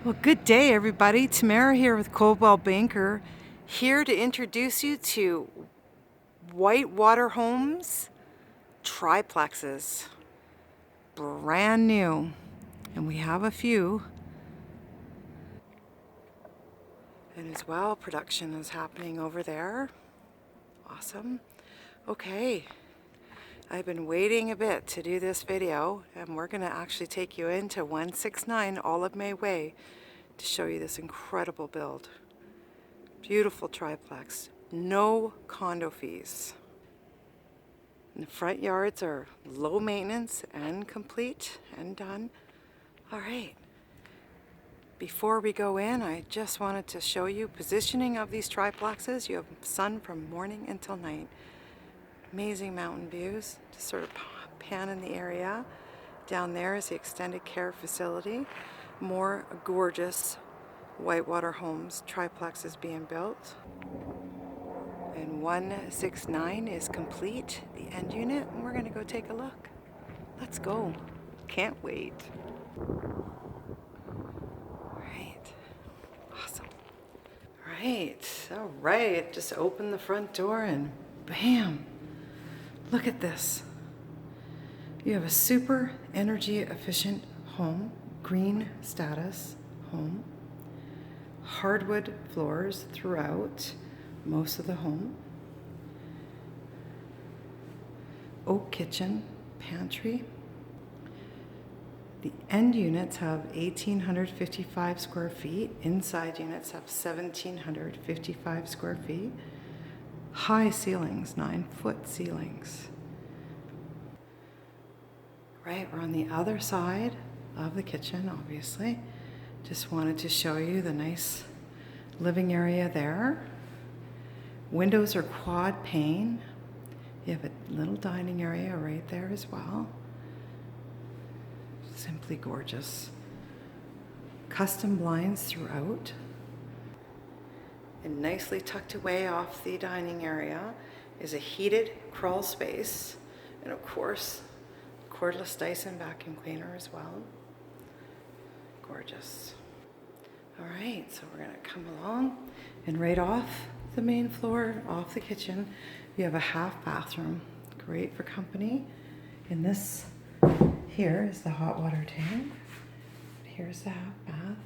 Well, good day, everybody. Tamara here with Coldwell Banker, here to introduce you to Whitewater Homes triplexes. Brand new. And we have a few. And as well, production is happening over there. Awesome. Okay. I've been waiting a bit to do this video, and we're going to actually take you into 169 Olive May Way to show you this incredible build. Beautiful triplex, no condo fees. And the front yards are low maintenance and complete and done. All right. Before we go in, I just wanted to show you positioning of these triplexes. You have sun from morning until night. Amazing mountain views, just sort of pan in the area. Down there is the extended care facility. More gorgeous Whitewater Homes triplexes being built. And 169 is complete, the end unit, and we're gonna go take a look. Let's go. Can't wait. Awesome. All right, just open the front door and bam, look at this. You have a super energy efficient home, green status home, hardwood floors throughout most of the home, oak kitchen, pantry. The end units have 1,855 square feet. Inside units have 1,755 square feet. High ceilings, 9-foot ceilings. Right, we're on the other side of the kitchen, obviously. Just wanted to show you the nice living area there. Windows are quad pane. You have a little dining area right there as well. Simply gorgeous. Custom blinds throughout. And nicely tucked away off the dining area is a heated crawl space. And of course, cordless Dyson vacuum cleaner as well. Gorgeous. All right, so we're gonna come along, and right off the main floor, off the kitchen, you have a half bathroom. Great for company. In this here is the hot water tank. Here's the half bath.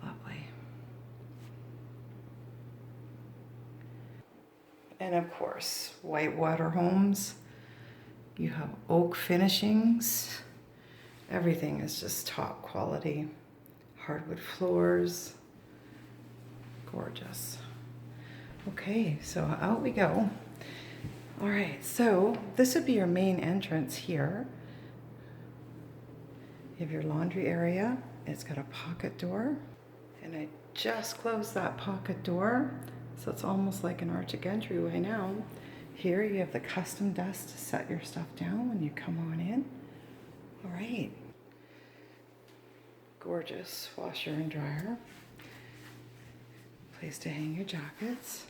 Lovely. And of course, Whitewater Homes. You have oak finishings. Everything is just top quality. Hardwood floors. Gorgeous. Okay, so out we go. All right, so this would be your main entrance here. You have your laundry area. It's got a pocket door. And I just closed that pocket door, so it's almost like an arctic entryway now. Here you have the custom desk to set your stuff down when you come on in. All right. Gorgeous washer and dryer. Place to hang your jackets.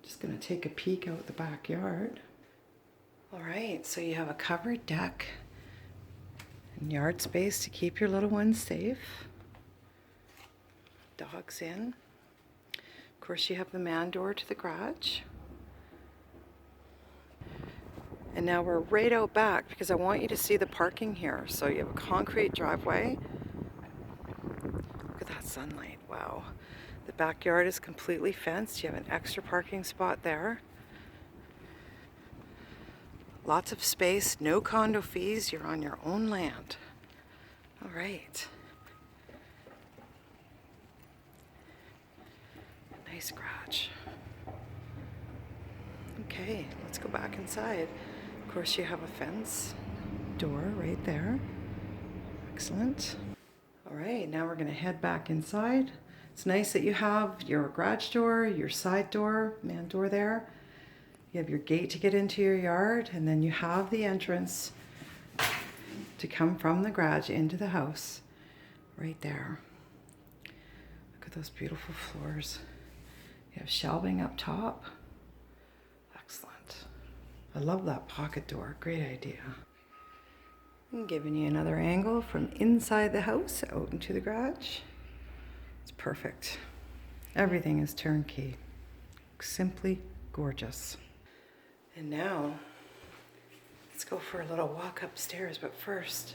Just gonna take a peek out the backyard. All right, so you have a covered deck and yard space to keep your little ones safe. Dogs in. Of course, you have the man door to the garage. And now we're right out back because I want you to see the parking here. So you have a concrete driveway. Look at that sunlight, wow. The backyard is completely fenced. You have an extra parking spot there. Lots of space, no condo fees. You're on your own land. All right. Nice garage. Okay, let's go back inside. Of course, you have a fence door right there. Excellent. All right, now we're going to head back inside. It's nice that you have your garage door, your side door, man door there. You have your gate to get into your yard, and then you have the entrance to come from the garage into the house right there. Look at those beautiful floors. You have shelving up top. Excellent. I love that pocket door. Great idea. I'm giving you another angle from inside the house out into the garage. It's perfect. Everything is turnkey. Simply gorgeous. And now, let's go for a little walk upstairs, but first,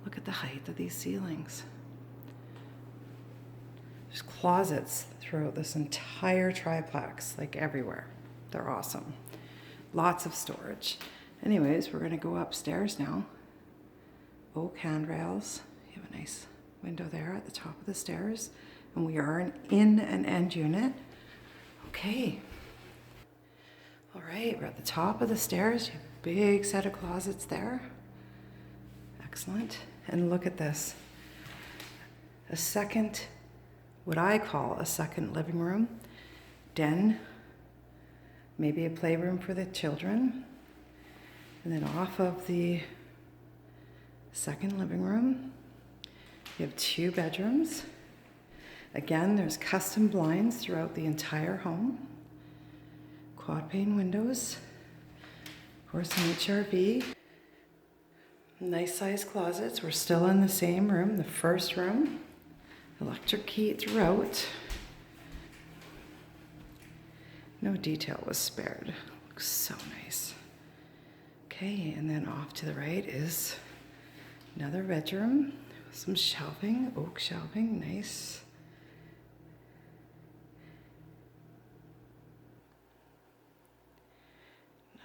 look at the height of these ceilings. There's closets throughout this entire triplex, like everywhere. They're awesome. Lots of storage. Anyways, we're gonna go upstairs now. Oak handrails. You have a nice window there at the top of the stairs. And we are in an end unit. Okay. All right, we're at the top of the stairs. You have a big set of closets there. Excellent. And look at this. A second, what I call a second living room, den, maybe a playroom for the children. And then off of the second living room, you have 2 bedrooms. Again, there's custom blinds throughout the entire home. Quad pane windows. Of course, an HRV. Nice sized closets. We're still in the same room, the first room. Electric heat throughout. No detail was spared. Looks so nice. Okay, and then off to the right is another bedroom. Some shelving, oak shelving, nice.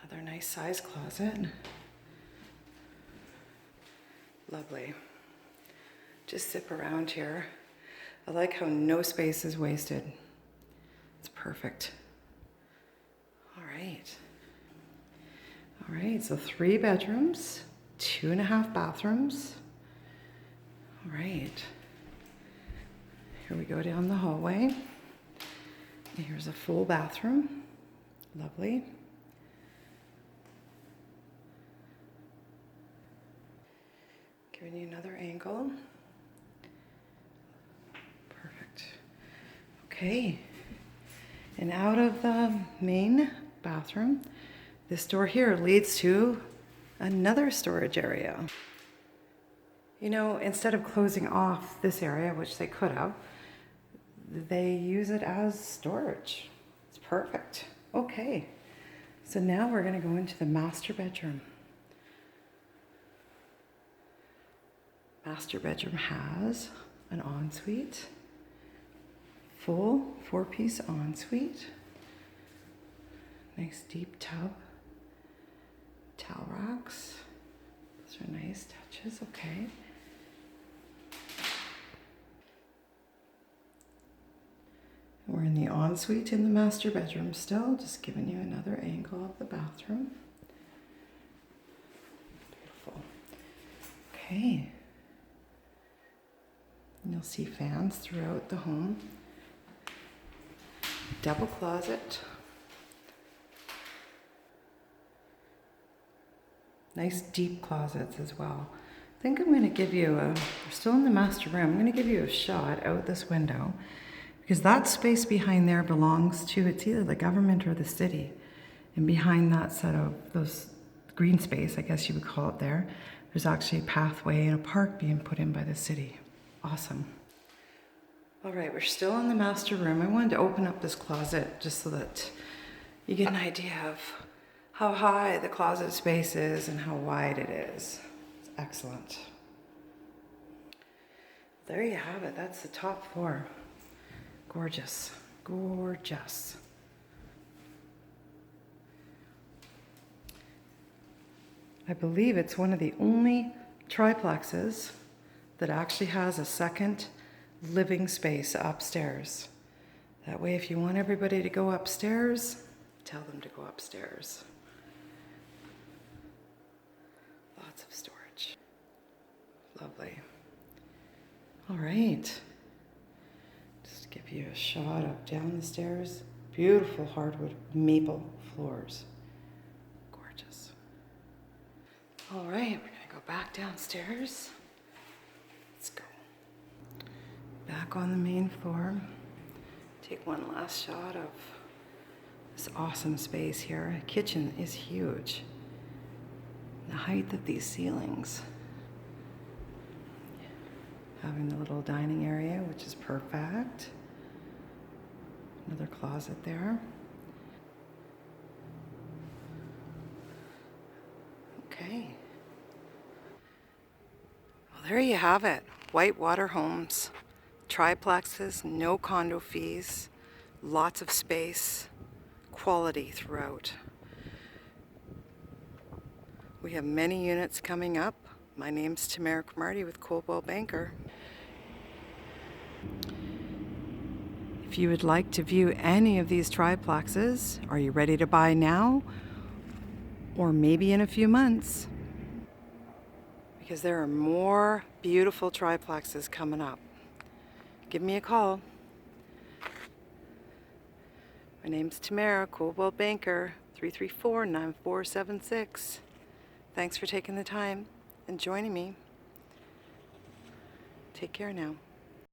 Another nice size closet. Lovely. Just zip around here. I like how no space is wasted. It's perfect. All right. All right, so 3 bedrooms, 2.5 bathrooms. All right. Here we go down the hallway. And here's a full bathroom. Lovely. Giving you another angle. Perfect. Okay. And out of the main bathroom, this door here leads to another storage area. You know, instead of closing off this area, which they could have, they use it as storage. It's perfect. Okay. So now we're going to go into the master bedroom. Master bedroom has an ensuite, full 4-piece ensuite, nice deep tub, towel racks. Those are nice touches, okay. We're in the ensuite in the master bedroom still, just giving you another angle of the bathroom. Beautiful. Okay. You'll see fans throughout the home. Double closet. Nice deep closets as well. I think I'm going to give you we're still in the master room, I'm going to give you a shot out this window because that space behind there belongs to, it's either the government or the city. And behind that set of those green space, I guess you would call it there, there's actually a pathway and a park being put in by the city. Awesome. All right, we're still in the master room. I wanted to open up this closet just so that you get an idea of how high the closet space is and how wide it is. It's excellent. There you have it. That's the top floor. Gorgeous, gorgeous. I believe it's one of the only triplexes that actually has a second living space upstairs. That way, if you want everybody to go upstairs, tell them to go upstairs. Lots of storage. Lovely. All right. Just give you a shot up down the stairs. Beautiful hardwood maple floors. Gorgeous. All right, we're gonna go back downstairs. Let's go. Back on the main floor. Take one last shot of this awesome space here. The kitchen is huge. The height of these ceilings. Having the little dining area, which is perfect. Another closet there. Okay. Well, there you have it. Whitewater Homes. Triplexes, no condo fees, lots of space, quality throughout. We have many units coming up. My name's Tamara Cromarty with Coldwell Banker. If you would like to view any of these triplexes, are you ready to buy now? Or maybe in a few months? Because there are more beautiful triplexes coming up. Give me a call. My name's Tamara, Coldwell Banker, 334-9476. Thanks for taking the time and joining me. Take care now.